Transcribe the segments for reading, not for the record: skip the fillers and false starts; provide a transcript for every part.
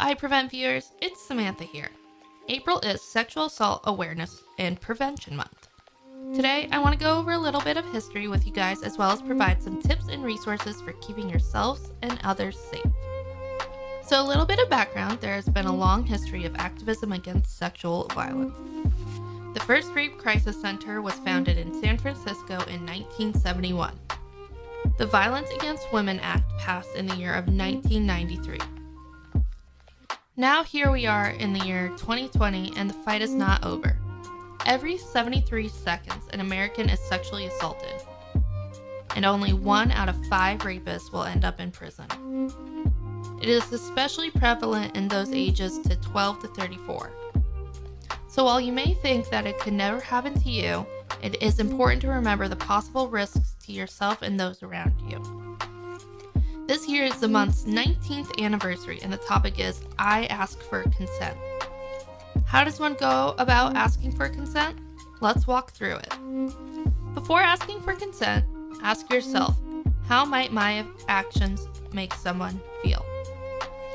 iPrevent viewers, it's Samantha here. April is Sexual Assault Awareness and Prevention Month. Today, I want to go over a little bit of history with you guys as well as provide some tips and resources for keeping yourselves and others safe. So a little bit of background, there has been a long history of activism against sexual violence. The first Rape Crisis Center was founded in San Francisco in 1971. The Violence Against Women Act passed in the year of 1993. Now here we are in the year 2020 and the fight is not over. Every 73 seconds, an American is sexually assaulted, and only 1 out of 5 rapists will end up in prison. It is especially prevalent in those ages to 12 to 34. So while you may think that it could never happen to you, it is important to remember the possible risks to yourself and those around you. This year is the month's 19th anniversary, and the topic is I Ask for Consent. How does one go about asking for consent? Let's walk through it. Before asking for consent, ask yourself, how might my actions make someone feel?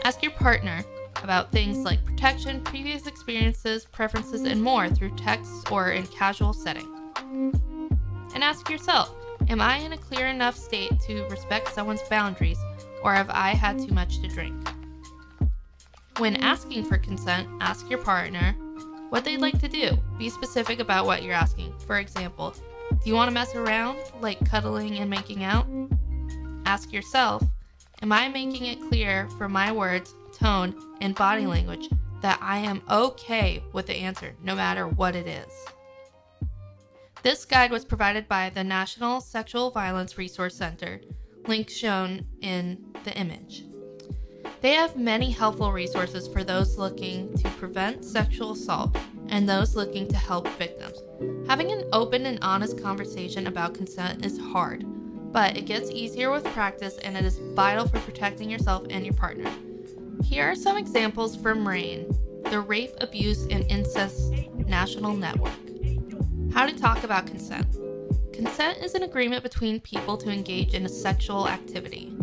Ask your partner about things like protection, previous experiences, preferences, and more through text or in casual setting. And ask yourself, am I in a clear enough state to respect someone's boundaries, or have I had too much to drink? When asking for consent, ask your partner what they'd like to do. Be specific about what you're asking. For example, do you want to mess around, like cuddling and making out? Ask yourself, am I making it clear from my words, tone, and body language that I am okay with the answer, no matter what it is? This guide was provided by the National Sexual Violence Resource Center, link shown in the image. They have many helpful resources for those looking to prevent sexual assault and those looking to help victims. Having an open and honest conversation about consent is hard, but it gets easier with practice and it is vital for protecting yourself and your partner. Here are some examples from RAINN, the Rape, Abuse, and Incest National Network. How to talk about consent. Consent is an agreement between people to engage in a sexual activity.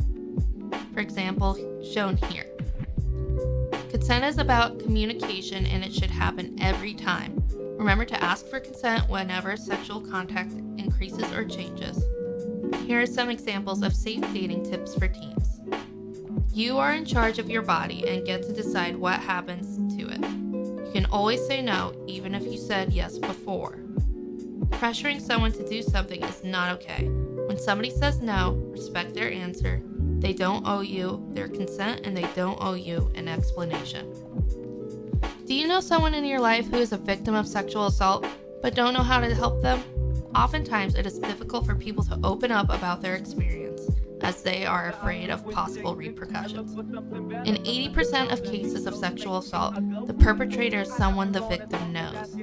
For example, shown here. Consent is about communication and it should happen every time. Remember to ask for consent whenever sexual contact increases or changes. Here are some examples of safe dating tips for teens. You are in charge of your body and get to decide what happens to it. You can always say no, even if you said yes before. Pressuring someone to do something is not okay. When somebody says no, respect their answer. They don't owe you their consent and they don't owe you an explanation. Do you know someone in your life who is a victim of sexual assault but don't know how to help them? Oftentimes it is difficult for people to open up about their experience as they are afraid of possible repercussions. In 80% of cases of sexual assault, the perpetrator is someone the victim knows.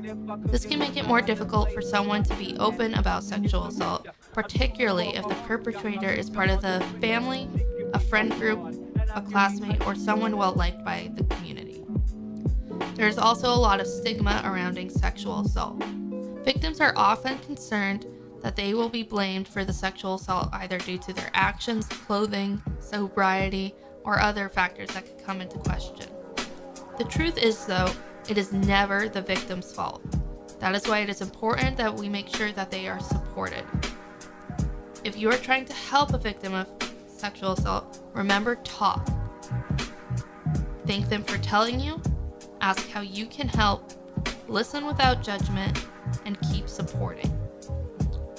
This can make it more difficult for someone to be open about sexual assault, particularly if the perpetrator is part of the family, a friend group, a classmate, or someone well-liked by the community. There is also a lot of stigma surrounding sexual assault. Victims are often concerned that they will be blamed for the sexual assault either due to their actions, clothing, sobriety, or other factors that could come into question. The truth is, though, it is never the victim's fault. That is why it is important that we make sure that they are supported. If you are trying to help a victim of sexual assault, remember talk. Thank them for telling you, ask how you can help, listen without judgment, and keep supporting.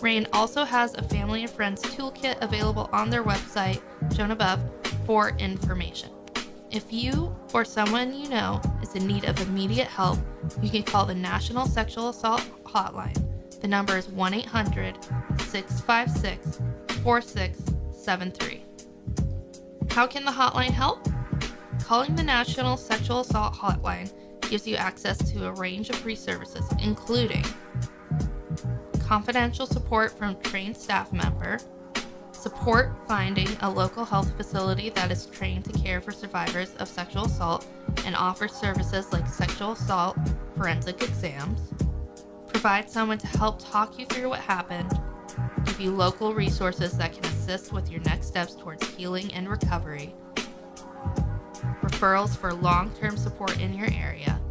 RAINN also has a family and friends toolkit available on their website, shown above, for information. If you or someone you know is in need of immediate help, you can call the National Sexual Assault Hotline. The number is 1-800-656-4673. How can the hotline help? Calling the National Sexual Assault Hotline gives you access to a range of free services, including confidential support from trained staff member, support finding a local health facility that is trained to care for survivors of sexual assault and offers services like sexual assault forensic exams, provide someone to help talk you through what happened, give you local resources that can assist with your next steps towards healing and recovery, referrals for long-term support in your area,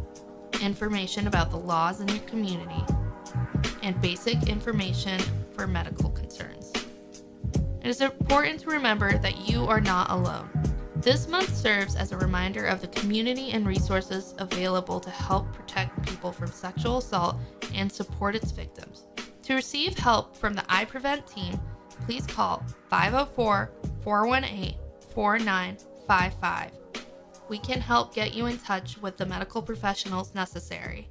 information about the laws in your community, and basic information for medical concerns. It is important to remember that you are not alone. This month serves as a reminder of the community and resources available to help protect people from sexual assault and support its victims. To receive help from the iPrevent team, please call 504-418-4955. We can help get you in touch with the medical professionals necessary.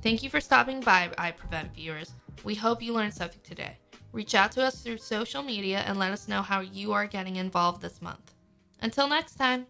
Thank you for stopping by, iPrevent viewers. We hope you learned something today. Reach out to us through social media and let us know how you are getting involved this month. Until next time.